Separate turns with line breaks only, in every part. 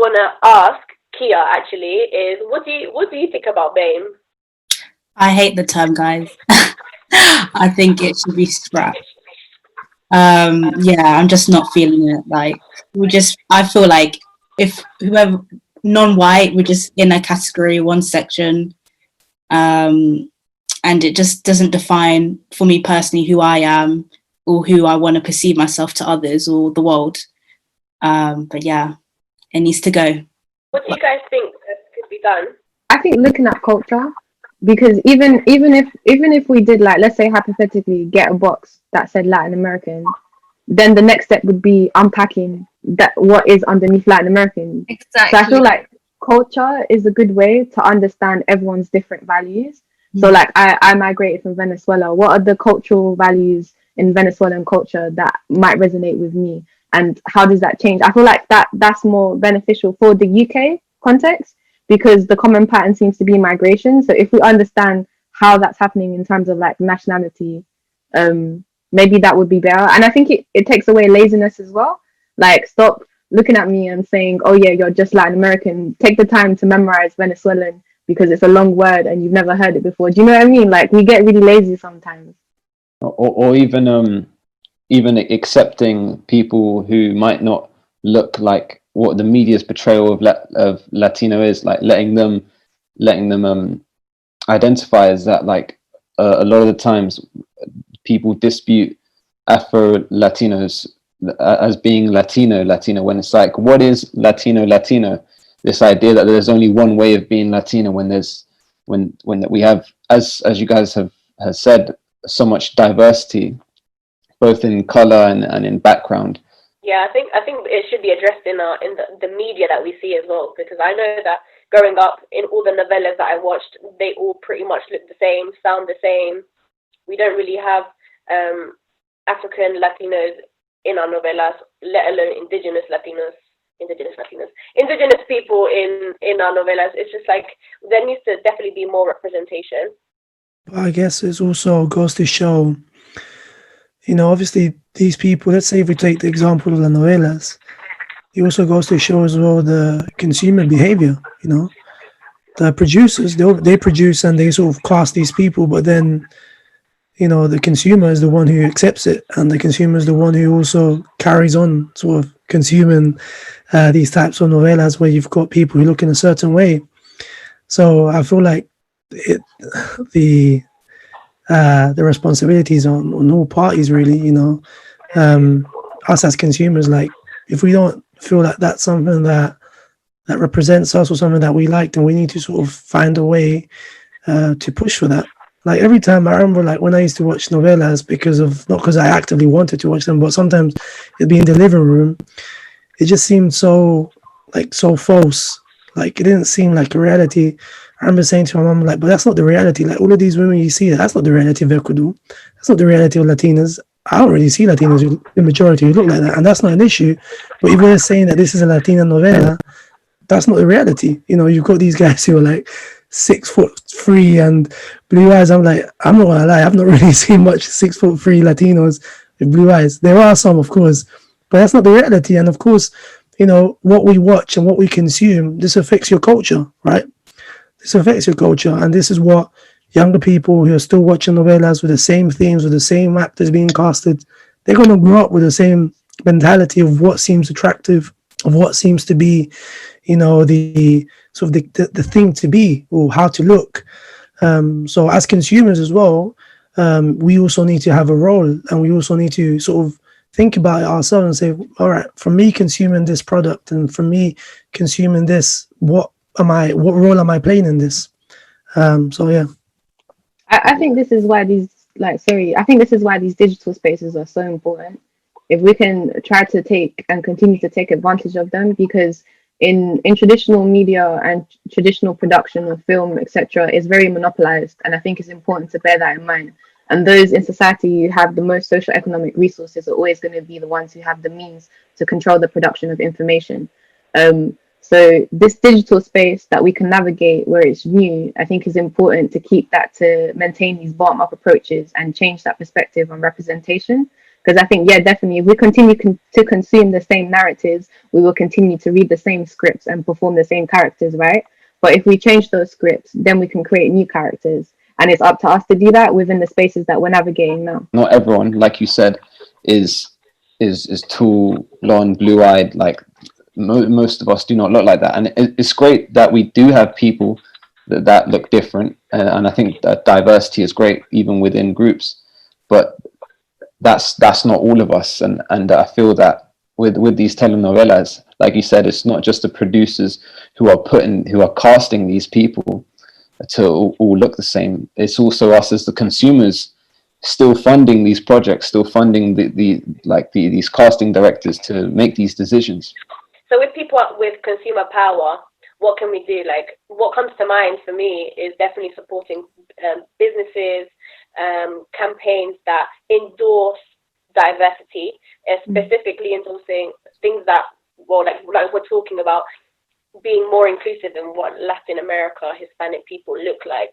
want to ask Kia actually is, what do you think about BAME?
I hate the term, guys. I think it should be scrapped. Yeah, I'm just not feeling it. Like I feel like if whoever non-white, we're just in a category, one section, and it just doesn't define for me personally who I am or who I want to perceive myself to others or the world. But yeah, it needs to go.
What do you guys think could be done?
I think looking at culture, because even if we did, like, let's say hypothetically get a box that said Latin American, then the next step would be unpacking that what is underneath Latin American.
Exactly.
So I feel like culture is a good way to understand everyone's different values. So like I migrated from Venezuela. What are the cultural values in Venezuelan culture that might resonate with me? And how does that change? I feel like that's more beneficial for the UK context, because the common pattern seems to be migration. So if we understand how that's happening in terms of like nationality, maybe that would be better. And I think it takes away laziness as well. Like, stop looking at me and saying, oh yeah, you're just Latin American. Take the time to memorize Venezuelan because it's a long word and you've never heard it before. Do you know what I mean? Like, we get really lazy sometimes.
Or even accepting people who might not look like what the media's portrayal of Latino is, like letting them identify as that. Like a lot of the times people dispute Afro Latinos as being Latino when it's like, what is Latino? This idea that there's only one way of being Latino when we have, as you guys have said, so much diversity, both in color and in background.
Yeah, I think it should be addressed in the media that we see as well, because I know that growing up in all the novellas that I watched, they all pretty much look the same, sound the same. We don't really have African Latinos in our novellas, let alone indigenous people in our novellas. It's just like there needs to definitely be more representation.
I guess it also goes to show, obviously these people, let's say if we take the example of the novelas, it also goes to show as well the consumer behavior. The producers, they produce and they sort of cast these people, but then the consumer is the one who accepts it, and the consumer is the one who also carries on sort of consuming these types of novelas where you've got people who look in a certain way. So I feel like the responsibilities on all parties, really. Us as consumers, like, if we don't feel like that's something that represents us or something that we like, then we need to sort of find a way to push for that. Like, every time I remember, like, when I used to watch novelas, not because I actively wanted to watch them, but sometimes it'd be in the living room, it just seemed so false. Like, it didn't seem like a reality. I remember saying to my mom, like, but that's not the reality. Like, all of these women you see, that's not the reality of Ecuador. That's not the reality of Latinas. I don't really see Latinos, the majority who look like that, and that's not an issue. But if we're saying that this is a Latina novela, that's not the reality. You've got these guys who are like 6'3" and blue eyes. I'm like, I'm not gonna lie, I've not really seen much 6'3" Latinos with blue eyes. There are some, of course, but that's not the reality. And of course, what we watch and what we consume, this affects your culture, right? This affects your culture, and this is what younger people who are still watching novelas with the same themes, with the same actors being casted, they're going to grow up with the same mentality of what seems attractive, of what seems to be, the sort of the thing to be or how to look. So as consumers as well, we also need to have a role, and we also need to sort of think about it ourselves and say, all right, from me consuming this product and from me consuming this, what role am I playing in this? So yeah.
I think this is why these digital spaces are so important. If we can try to take and continue to take advantage of them, because in traditional media and traditional production of film, etc., is very monopolized, and I think it's important to bear that in mind. And those in society who have the most social economic resources are always going to be the ones who have the means to control the production of information. So this digital space that we can navigate where it's new, I think is important to keep that, to maintain these bottom-up approaches and change that perspective on representation. Because I think, yeah, definitely, if we continue to consume the same narratives, we will continue to read the same scripts and perform the same characters, right? But if we change those scripts, then we can create new characters. And it's up to us to do that within the spaces that we're navigating now.
Not everyone, like you said, is tall, blonde, blue-eyed. Like most of us do not look like that, and it's great that we do have people that look different. And I think that diversity is great, even within groups. But that's not all of us, and I feel that with these telenovelas, like you said, it's not just the producers who are casting these people to all look the same. It's also us as the consumers still funding these projects, still funding these casting directors to make these decisions.
So with people with consumer power, what can we do? Like, what comes to mind for me is definitely supporting businesses, campaigns that endorse diversity, specifically endorsing things that, well, like we're talking about, being more inclusive in what Latin America, Hispanic people look like.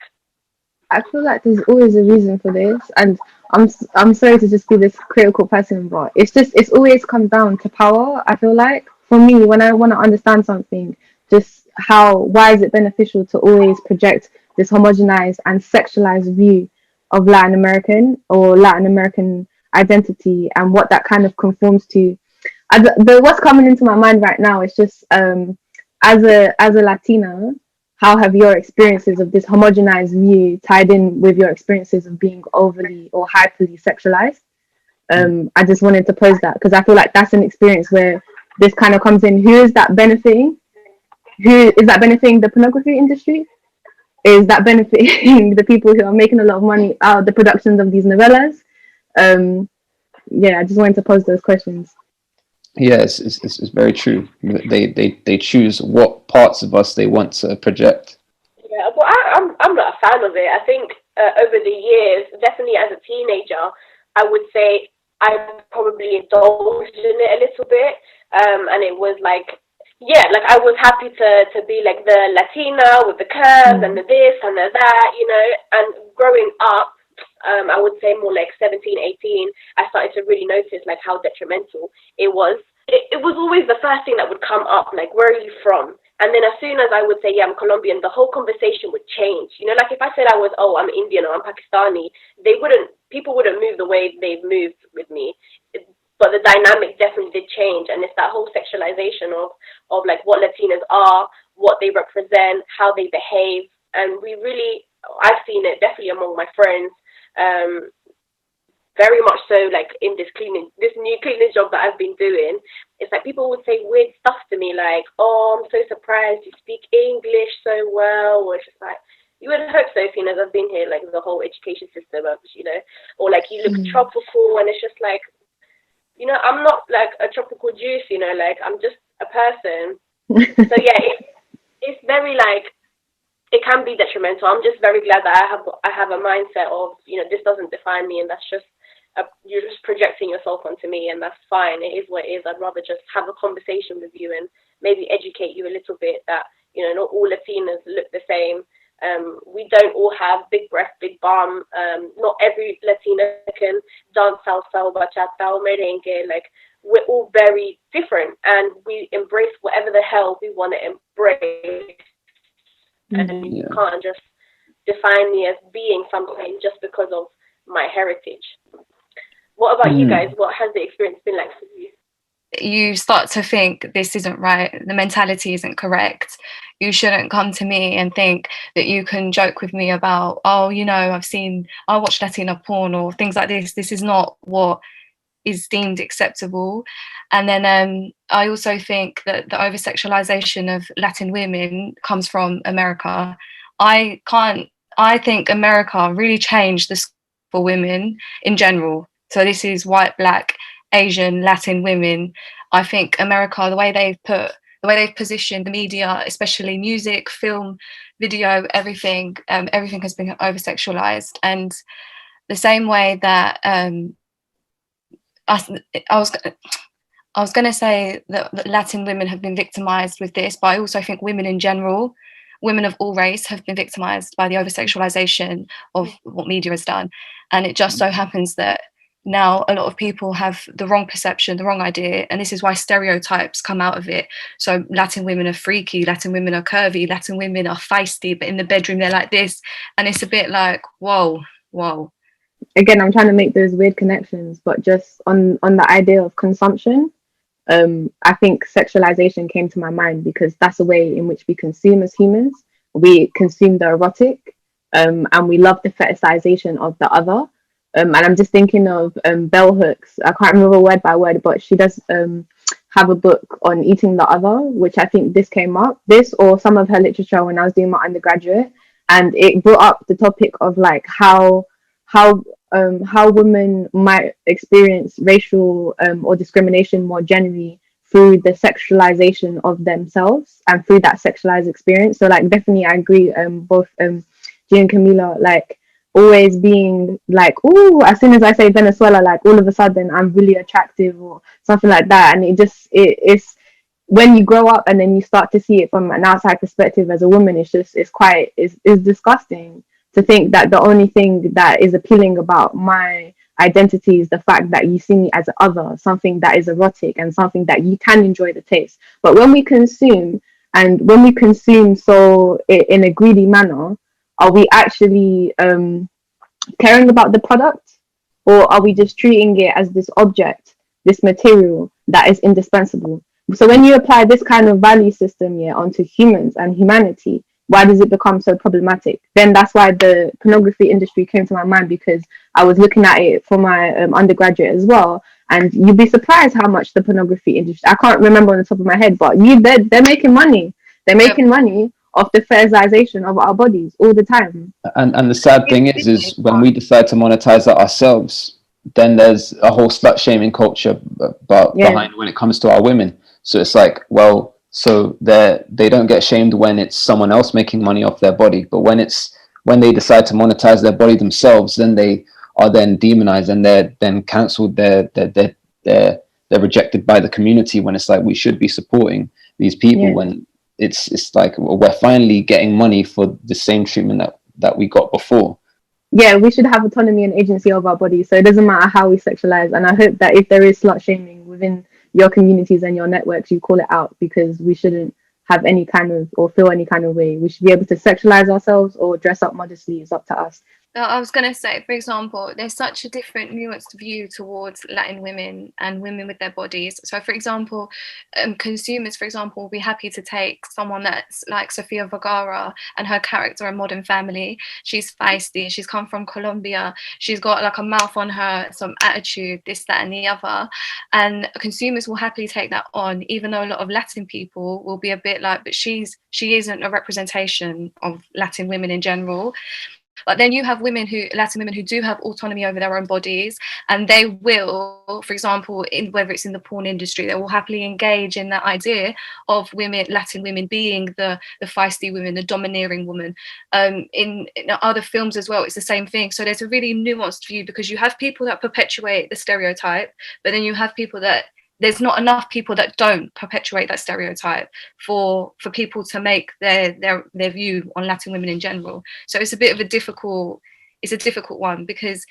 I feel like there's always a reason for this, and I'm sorry to just be this critical person, but it's always come down to power. I feel like for me, when I want to understand something, just why is it beneficial to always project this homogenized and sexualized view of Latin American identity and what that kind of conforms to. What's coming into my mind right now is just as a Latina, how have your experiences of this homogenized view tied in with your experiences of being overly or hyperly sexualized? I just wanted to pose that because I feel like that's an experience where this kind of comes in. Who is that benefiting? Who is that benefiting the pornography industry? Is that benefiting the people who are making a lot of money out of the productions of these novellas? Yeah, I just wanted to pose those questions.
Yeah, it's very true. They choose what parts of us they want to project.
Yeah, well, I'm not a fan of it. I think over the years, definitely as a teenager, I would say I probably indulged in it a little bit, and it was like, yeah, like I was happy to be like the Latina with the curves and the this and the that, you know. And growing up, I would say more like 17, 18, I started to really notice like how detrimental it was. It was always the first thing that would come up, like, where are you from? And then as soon as I would say, yeah, I'm Colombian, the whole conversation would change. You know, like if I said I was, oh, I'm Indian or I'm Pakistani, people wouldn't move the way they've moved with me. But the dynamic definitely did change. And it's that whole sexualization of like what Latinas are, what they represent, how they behave. And I've seen it definitely among my friends, very much so, like in this new cleaning job that I've been doing. It's like people would say weird stuff to me, like, oh, I'm so surprised you speak English so well. Or it's just like, you would hope so, seeing as I've been here, like the whole education system, you know, or like you look tropical, and it's just like, you know, I'm not like a tropical juice, you know, like I'm just a person. So yeah, it's very like, it can be detrimental. I'm just very glad that I have a mindset of, you know, this doesn't define me, and that's just you're just projecting yourself onto me, and that's fine. It is what it is. I'd rather just have a conversation with you and maybe educate you a little bit that, you know, not all Latinas look the same. We don't all have big breasts, big bum. Not every Latina can dance salsa or bachata or merengue. Like, we're all very different, and we embrace whatever the hell we want to embrace. And you can't just define me as being something just because of my heritage. What about you guys? What has the experience been like for you?
You start to think this isn't right, the mentality isn't correct. You shouldn't come to me and think that you can joke with me about, oh, you know, I watch Latina porn or things like this. This is not what is deemed acceptable. And then I also think that the over-sexualization of Latin women comes from America. I think America really changed the for women in general. So this is white, black, Asian, Latin women. I think America, the way they've positioned the media, especially music, film, video, everything has been over-sexualized. And the same way that I was going to say that Latin women have been victimized with this, but I also think women in general, women of all race, have been victimized by the over-sexualization of what media has done. And it just so happens that now a lot of people have the wrong perception, the wrong idea, and this is why stereotypes come out of it. So Latin women are freaky, Latin women are curvy, Latin women are feisty, but in the bedroom they're like this. And it's a bit like, whoa.
Again, I'm trying to make those weird connections, but just on the idea of consumption, I think sexualization came to my mind because that's a way in which we consume as humans. We consume the erotic, and we love the fetishization of the other. And I'm just thinking of Bell Hooks. I can't remember word by word, but she does have a book on eating the other, which I think this came up, this or some of her literature when I was doing my undergraduate, and it brought up the topic of like how women might experience racial or discrimination more generally through the sexualization of themselves and through that sexualized experience. So like definitely I agree, both G and Camila, like always being like, oh, as soon as I say Venezuela, like all of a sudden I'm really attractive or something like that. And it's when you grow up and then you start to see it from an outside perspective as a woman, it's disgusting to think that the only thing that is appealing about my identity is the fact that you see me as other, something that is erotic and something that you can enjoy the taste. But when we consume so in a greedy manner, are we actually caring about the product, or are we just treating it as this object, this material that is indispensable? So when you apply this kind of value system onto humans and humanity, why does it become so problematic? Then that's why the pornography industry came to my mind, because I was looking at it for my undergraduate as well. And you'd be surprised how much the pornography industry, I can't remember on the top of my head, but they're making money. They're making money off the fetishization of our bodies all the time.
And the sad thing is when we decide to monetize that ourselves, then there's a whole slut shaming culture behind when it comes to our women. So it's like, well, so they don't get shamed when it's someone else making money off their body, but when they decide to monetize their body themselves, then they are then demonized and they're then cancelled. They're rejected by the community, when it's like we should be supporting these people when it's like we're finally getting money for the same treatment that we got before.
Yeah, we should have autonomy and agency of our bodies, so it doesn't matter how we sexualize. And I hope that if there is slut shaming within your communities and your networks, you call it out, because we shouldn't have any kind of or feel any kind of way. We should be able to sexualize ourselves or dress up modestly. It's up to us.
I was going to say, for example, there's such a different nuanced view towards Latin women and women with their bodies. So, for example, consumers, for example, will be happy to take someone that's like Sofia Vergara and her character in Modern Family. She's feisty, she's come from Colombia, she's got like a mouth on her, some attitude, this, that, and the other. And consumers will happily take that on, even though a lot of Latin people will be a bit like, but she isn't a representation of Latin women in general. But then you have Latin women who do have autonomy over their own bodies, and they will, for example, whether it's in the porn industry, they will happily engage in that idea of Latin women being the feisty women, the domineering woman. In other films as well, it's the same thing. So there's a really nuanced view, because you have people that perpetuate the stereotype, but then you have people that there's not enough people that don't perpetuate that stereotype for people to make their view on Latin women in general. So it's a bit of a difficult one, because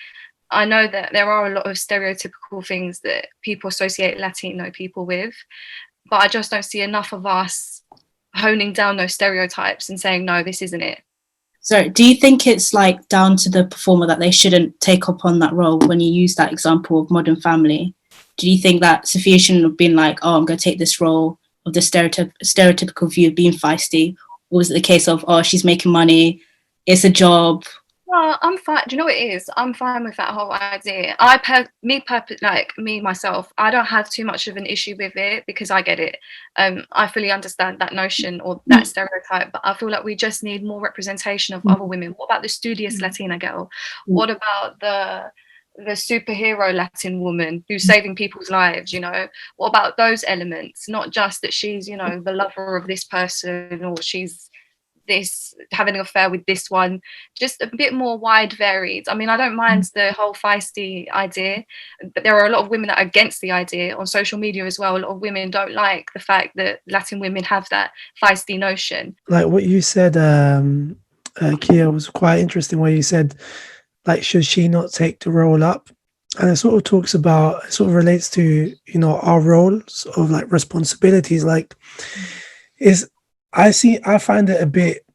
I know that there are a lot of stereotypical things that people associate Latino people with, but I just don't see enough of us honing down those stereotypes and saying, no, this isn't it.
So do you think it's like down to the performer that they shouldn't take up on that role? When you use that example of Modern Family, do you think that Sophia shouldn't have been like, oh, I'm going to take this role of the stereotypical view of being feisty? Or was it the case of, oh, she's making money, it's a job?
Well, I'm fine. Do you know what it is? I'm fine with that whole idea. Myself, I don't have too much of an issue with it, because I get it. I fully understand that notion or that stereotype, but I feel like we just need more representation of other women. What about the studious Latina girl? What about the superhero Latin woman who's saving people's lives? What about those elements? Not just that she's the lover of this person, or she's having an affair with this one. Just a bit more wide varied. I mean, I don't mind the whole feisty idea, but there are a lot of women that are against the idea on social media as well. A lot of women don't like the fact that Latin women have that feisty notion.
Like what you said, Kia, was quite interesting, where you said, like, should she not take the role up? and it sort of talks about, it sort of relates to, you know, our roles of like responsibilities. Like, I find it a bit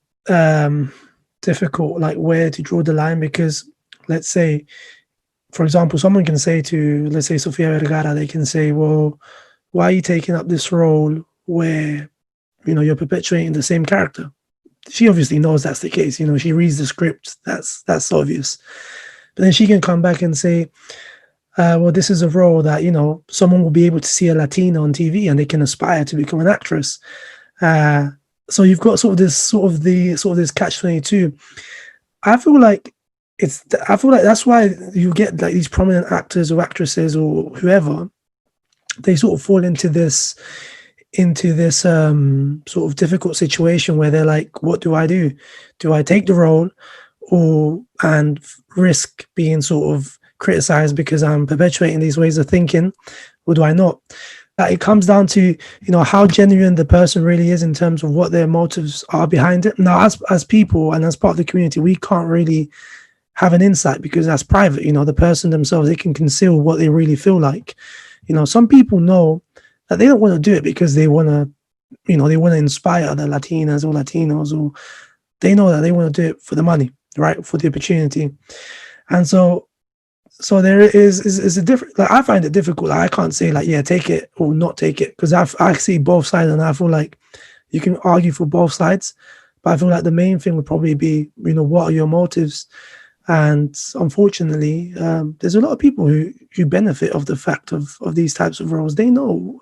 difficult, like where to draw the line, because let's say, for example, someone can say to, let's say, Sofia Vergara, they can say, well, why are you taking up this role where, you know, you're perpetuating the same character? She obviously knows that's the case. You know, she reads the script. That's obvious. But then she can come back and say, well, this is a role that, you know, someone will be able to see a Latina on TV and they can aspire to become an actress. So you've got this catch-22. I feel like that's why you get like these prominent actors or actresses or whoever, they sort of fall into this sort of difficult situation where they're like, what do I do? Do I take the role and risk being sort of criticized because I'm perpetuating these ways of thinking, or do I not? It comes down to, you know, how genuine the person really is in terms of what their motives are behind it. Now, as people and as part of the community, we can't really have an insight because that's private. You know, the person themselves, they can conceal what they really feel like. You know, some people know that they don't want to do it because they want to, you know, they want to inspire other Latinas or Latinos, or they know that they want to do it for the money, right? For the opportunity. And so there is a different, like, I find it difficult. Like, I can't say like, yeah, take it or not take it, because I see both sides and I feel like you can argue for both sides. But I feel like the main thing would probably be, you know, what are your motives? And unfortunately, there's a lot of people who benefit of the fact of these types of roles. They know,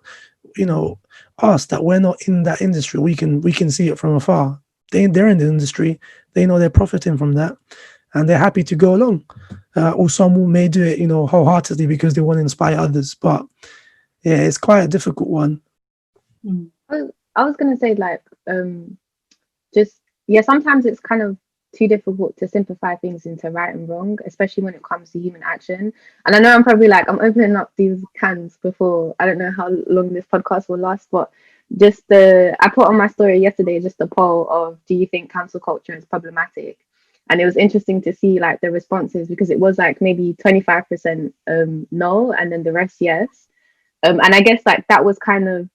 you know, us, that we're not in that industry. We can see it from afar. They're in the industry. They know they're profiting from that, and they're happy to go along. Or some may do it, you know, wholeheartedly because they want to inspire others. But yeah, it's quite a difficult one.
I was gonna say, like, sometimes it's kind of too difficult to simplify things into right and wrong, especially when it comes to human action. And I know I'm probably like, I'm opening up these cans before, I don't know how long this podcast will last, but I put on my story yesterday just a poll of, do you think cancel culture is problematic? And it was interesting to see like the responses, because it was like maybe 25% no, and then the rest yes. And I guess like that was kind of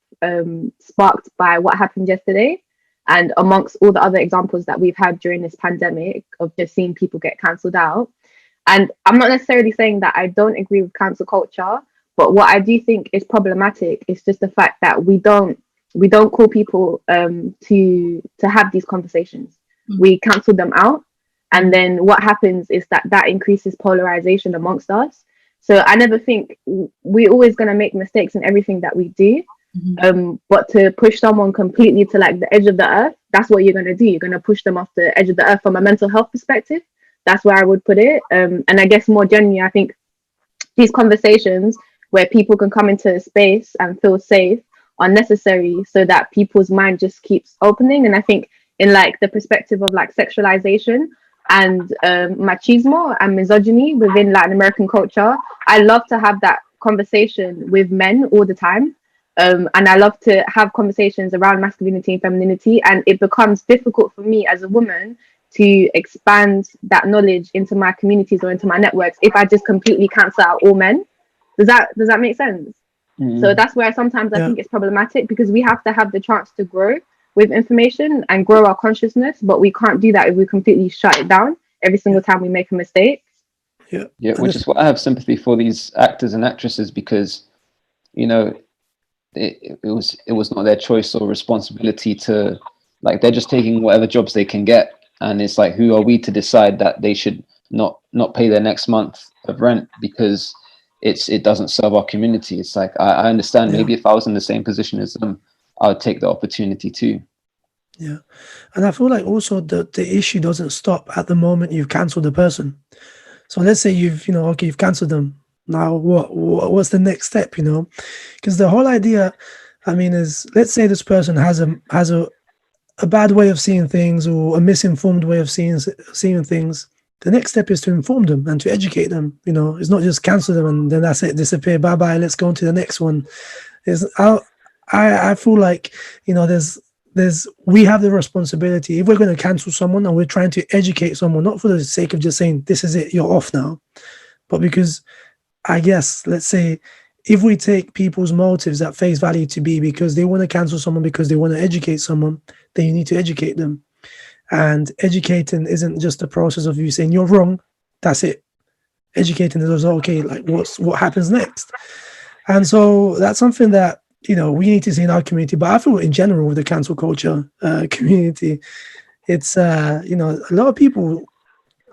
sparked by what happened yesterday. And amongst all the other examples that we've had during this pandemic of just seeing people get cancelled out. And I'm not necessarily saying that I don't agree with cancel culture, but what I do think is problematic is just the fact that we don't call people to have these conversations. We cancel them out. And then what happens is that increases polarization amongst us. So I never think we're always going to make mistakes in everything that we do. But to push someone completely to like the edge of the earth, that's what you're going to do. You're going to push them off the edge of the earth from a mental health perspective. That's where I would put it. And I guess more generally, I think these conversations where people can come into a space and feel safe are necessary so that people's mind just keeps opening. And I think in like the perspective of like sexualization and machismo and misogyny within Latin American culture, I love to have that conversation with men all the time. And I love to have conversations around masculinity and femininity, and it becomes difficult for me as a woman to expand that knowledge into my communities or into my networks if I just completely cancel out all men. Does that make sense? So that's where sometimes I think it's problematic, because we have to have the chance to grow with information and grow our consciousness, but we can't do that if we completely shut it down every single time we make a mistake.
Yeah, which is why I have sympathy for these actors and actresses, because, you know, it was not their choice or responsibility to, like, they're just taking whatever jobs they can get, and it's like, who are we to decide that they should not pay their next month of rent because it doesn't serve our community? It's like, I understand, maybe if I was in the same position as them, I would take the opportunity too.
Yeah, and I feel like also the issue doesn't stop at the moment you've cancelled the person. So let's say you've cancelled them. Now what's the next step? You know, because the whole idea, I mean, is, let's say this person has a bad way of seeing things or a misinformed way of seeing things. The next step is to inform them and to educate them. You know, it's not just cancel them and then that's it, disappear, bye bye, let's go on to the next one. I feel like, you know, we have the responsibility, if we're going to cancel someone and we're trying to educate someone, not for the sake of just saying this is it, you're off now, but because I guess, let's say, if we take people's motives at face value to be because they want to cancel someone because they want to educate someone, then you need to educate them. And educating isn't just a process of you saying you're wrong, that's it. Educating is also, okay, like what happens next? And so that's something that, we need to see in our community. But I feel in general with the cancel culture community, it's, a lot of people,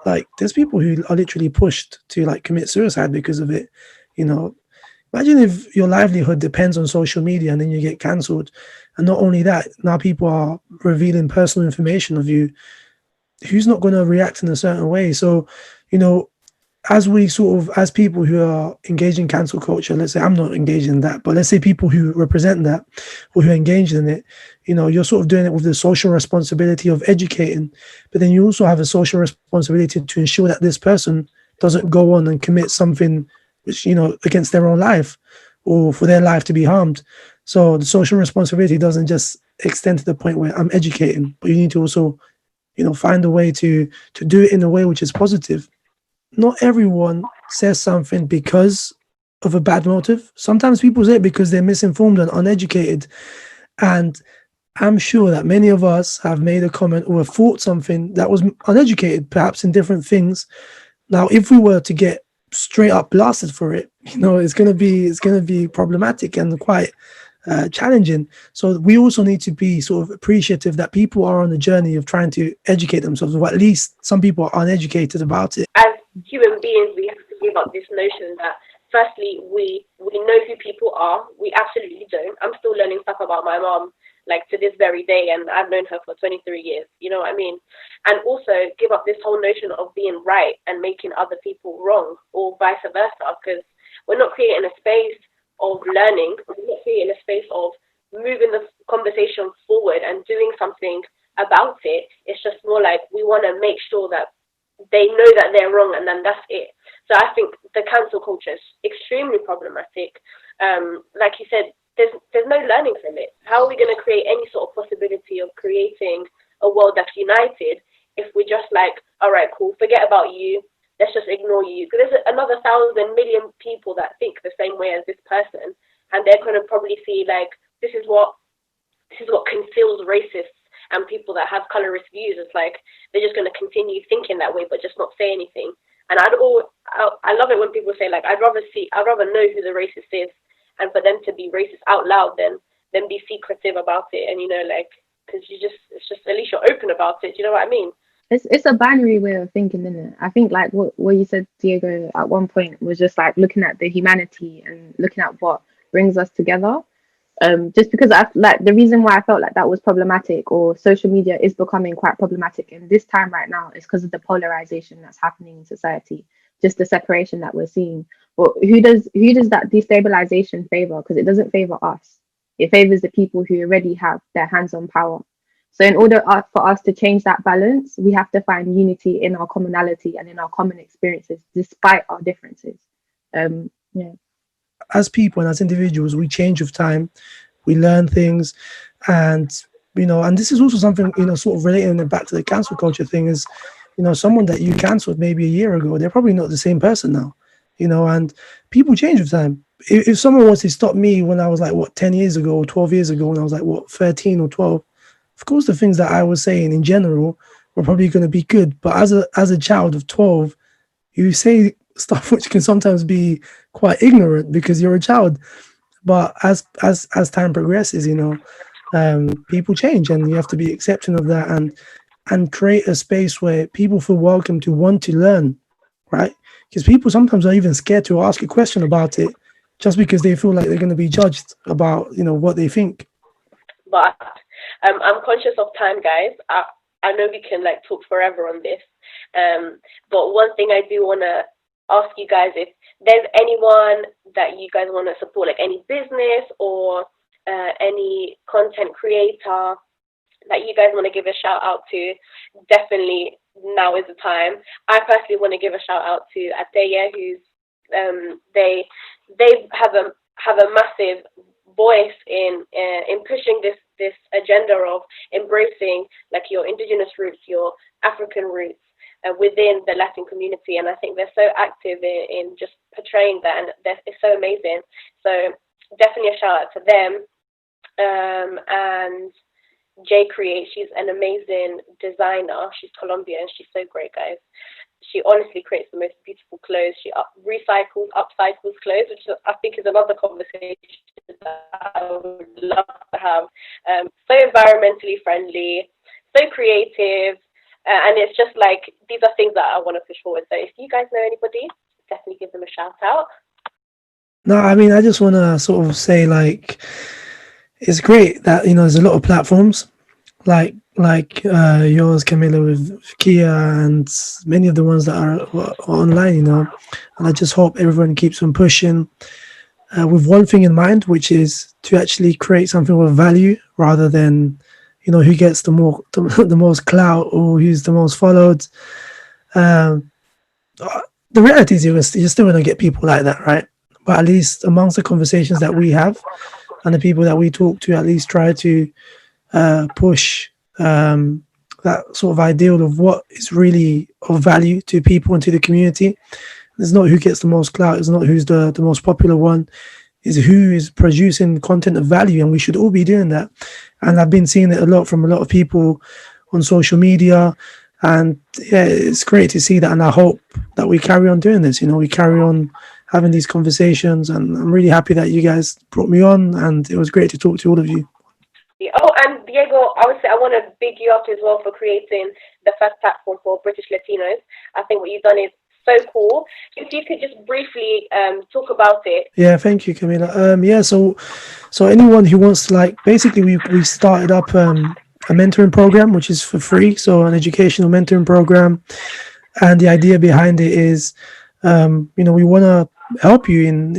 like there's people who are literally pushed to like commit suicide because of it. Imagine if your livelihood depends on social media and then you get cancelled. And not only that, now people are revealing personal information of you. Who's not going to react in a certain way? So, as people who are engaged in cancel culture, let's say I'm not engaged in that, but let's say people who represent that or who are engaged in it, you're sort of doing it with the social responsibility of educating, but then you also have a social responsibility to ensure that this person doesn't go on and commit something which, against their own life or for their life to be harmed. So the social responsibility doesn't just extend to the point where I'm educating, but you need to also, find a way to do it in a way which is positive. Not everyone says something because of a bad motive. Sometimes people say it because they're misinformed and uneducated. And I'm sure that many of us have made a comment or have thought something that was uneducated, perhaps in different things. Now, if we were to get straight up blasted for it, it's going to be problematic and quite challenging. So we also need to be sort of appreciative that people are on the journey of trying to educate themselves, or at least some people are uneducated about it.
As human beings, we have to give up this notion that firstly, we know who people are. We absolutely don't. I'm still learning stuff about my mom, like to this very day, and I've known her for 23 years. You know what I mean? And also give up this whole notion of being right and making other people wrong, or vice versa, because we're not creating a space of learning. We're not creating a space of moving the conversation forward and doing something about it. It's just more like we want to make sure that they know that they're wrong, and then that's it. So I think the cancel culture is extremely problematic. Like you said, there's no learning from it. How are we going to create any sort of possibility of creating a world that's united if we're just like, all right, cool, forget about you, let's just ignore you? Because there's another 1,000 million people that think the same way as this person, and they're going to probably see like this is what conceals racists and people that have colorist views. It's like they're just going to continue thinking that way, but just not say anything. And I love it when people say like, I'd rather know who the racist is, and for them to be racist out loud than be secretive about it. And because it's just at least you're open about it. Do you know what I mean?
It's a binary way of thinking, isn't it? I think like what you said, Diego, at one point was just like looking at the humanity and looking at what brings us together. Just because the reason why I felt like that was problematic, or social media is becoming quite problematic in this time right now, is because of the polarization that's happening in society, just the separation that we're seeing. Well, who does that destabilization favor? Because it doesn't favor us. It favors the people who already have their hands on power. So in order for us to change that balance, we have to find unity in our commonality and in our common experiences, despite our differences. Yeah.
As people and as individuals, we change with time, we learn things, and and this is also something sort of relating it back to the cancel culture thing is, someone that you cancelled maybe a year ago, they're probably not the same person now, and people change with time. If someone was to stop me when I was like 10 years ago or 12 years ago, when I was like 13 or 12, of course the things that I was saying in general were probably going to be good, but as a child of 12, you say stuff which can sometimes be quite ignorant because you're a child. But as time progresses, people change, and you have to be accepting of that and create a space where people feel welcome to want to learn, right? Because people sometimes are even scared to ask a question about it just because they feel like they're going to be judged about what they think.
But I'm conscious of time, guys. I know we can talk forever on this, but one thing I do want to ask you guys, if there's anyone that you guys want to support, like any business or any content creator that you guys want to give a shout out to, definitely now is the time. I personally want to give a shout out to Ateye, who's they have a massive voice in pushing this agenda of embracing your indigenous roots, your African roots, within the Latin community. And I think they're so active in just portraying that, and it's so amazing. So definitely a shout out to them. And J Create, she's an amazing designer. She's Colombian. She's so great, guys. She honestly creates the most beautiful clothes. She recycles, upcycles clothes, which I think is another conversation that I would love to have. So environmentally friendly, so creative, and it's just like, these are things that I want to push forward. So if you guys know anybody, definitely give them a shout out.
No, I mean, I just want to sort of say, like, it's great that, you know, there's a lot of platforms like yours, Camilla, with Kia, and many of the ones that are online, you know. And I just hope everyone keeps on pushing with one thing in mind, which is to actually create something with value rather than, you know, who gets the most clout or who's the most followed. The reality is you're still going to get people like that, right? But at least amongst the conversations that we have and the people that we talk to, at least try to push that sort of ideal of what is really of value to people and to the community. It's not who gets the most clout, it's not who's the most popular one, it's who is producing content of value, and we should all be doing that. And I've been seeing it a lot from a lot of people on social media, and yeah, it's great to see that, and I hope that we carry on doing this, you know, we carry on having these conversations, and I'm really happy that you guys brought me on, and it was great to talk to all of you.
Oh, and Diego, I would say I want to big you up as well for creating the first platform for British Latinos. I think what you've done is so cool. If you could just briefly talk about it.
Yeah, thank you, Camila. Yeah, so anyone who wants to, like, basically we started up a mentoring program, which is for free, so an educational mentoring program, and the idea behind it is, you know, we want to help you in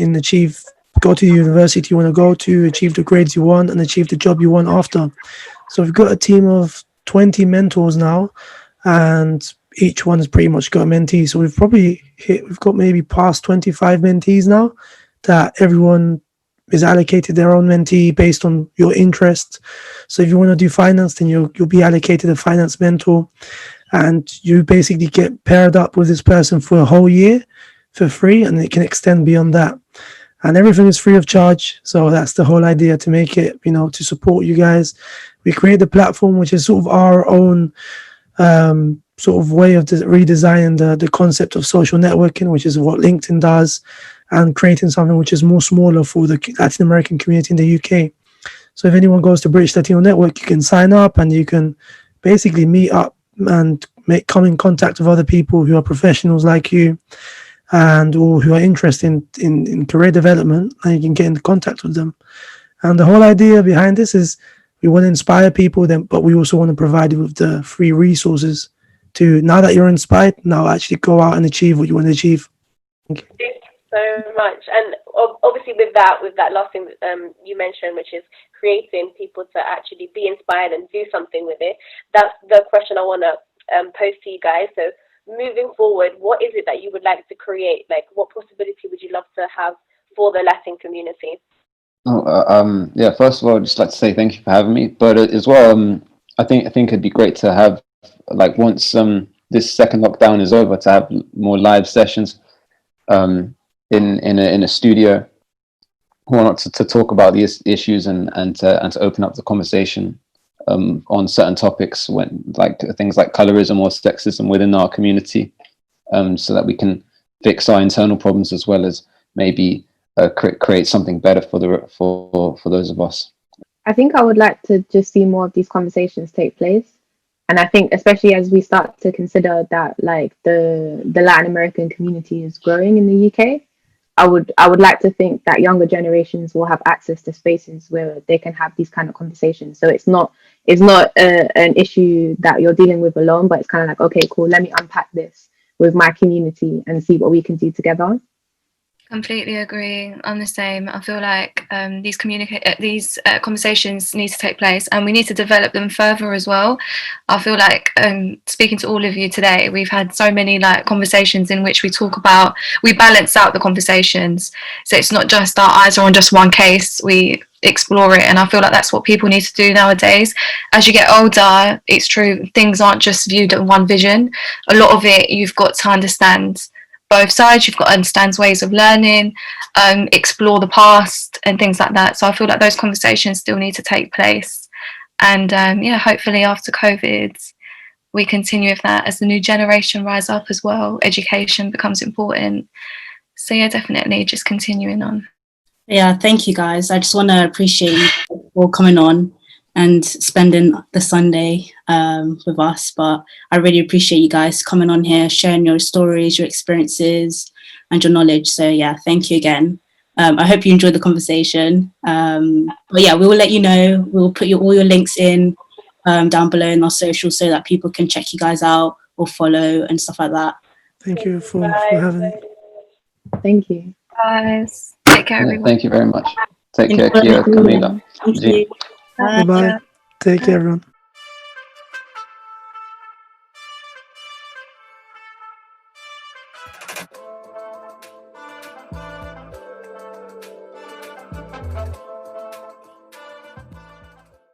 go to the university you want to go to, achieve the grades you want, and achieve the job you want after. So we've got a team of 20 mentors now, and each one has pretty much got a mentee. So we've got maybe past 25 mentees now, that everyone is allocated their own mentee based on your interest. So if you want to do finance, then you'll be allocated a finance mentor, and you basically get paired up with this person for a whole year for free, and it can extend beyond that. And everything is free of charge. So that's the whole idea, to make it, you know, to support you guys. We create the platform, which is sort of our own sort of way of redesigning the concept of social networking, which is what LinkedIn does, and creating something which is more smaller for the Latin American community in the UK. So if anyone goes to British Latino Network, you can sign up and you can basically meet up and come in contact with other people who are professionals like you, and or who are interested in career development, and you can get in contact with them. And the whole idea behind this is we want to inspire people, but we also want to provide you with the free resources to, now that you're inspired, now actually go out and achieve what you want to achieve.
Thank you so much. And obviously with that last thing you mentioned, which is creating people to actually be inspired and do something with it, that's the question I want to pose to you guys. So moving forward, what is it that you would like to create? Like, what possibility would you love to have for the Latin community?
Yeah, first of all, I'd just like to say thank you for having me. But as well, I think it'd be great to have, like, once this second lockdown is over, to have more live sessions in a studio, to talk about these issues and to open up the conversation on certain topics, when, like, things like colorism or sexism within our community, so that we can fix our internal problems as well as maybe create something better for those of us.
I think I would like to just see more of these conversations take place. And I think especially as we start to consider that, like, the Latin American community is growing in the UK, I would like to think that younger generations will have access to spaces where they can have these kind of conversations. So it's not an issue that you're dealing with alone, but it's kind of like, okay, cool, let me unpack this with my community and see what we can do together.
Completely agree. I'm the same. I feel like these conversations need to take place, and we need to develop them further as well. I feel like speaking to all of you today, we've had so many, like, conversations in which we balance out the conversations. So it's not just our eyes are on just one case, we explore it. And I feel like that's what people need to do nowadays. As you get older, it's true, things aren't just viewed at one vision. A lot of it, you've got to understand both sides. You've got to understand ways of learning, explore the past and things like that. So I feel like those conversations still need to take place. And yeah, hopefully after COVID, we continue with that as the new generation rise up as well. Education becomes important. So yeah, definitely just continuing on.
Yeah, thank you guys. I just want to appreciate you for coming on and spending the Sunday with us. But I really appreciate you guys coming on here, sharing your stories, your experiences, and your knowledge. So yeah, thank you again. I hope you enjoyed the conversation. But yeah, we will let you know. We'll put all your links in down below in our socials so that people can check you guys out or follow and stuff like that.
Thank you for having me.
Thank you.
Guys, take care,
Yeah,
everyone.
thank you very much. Take
Thank
care,
you.
Kia, Camila.
Thank
Jean.
you. Bye.
Bye-bye. Take care, everyone.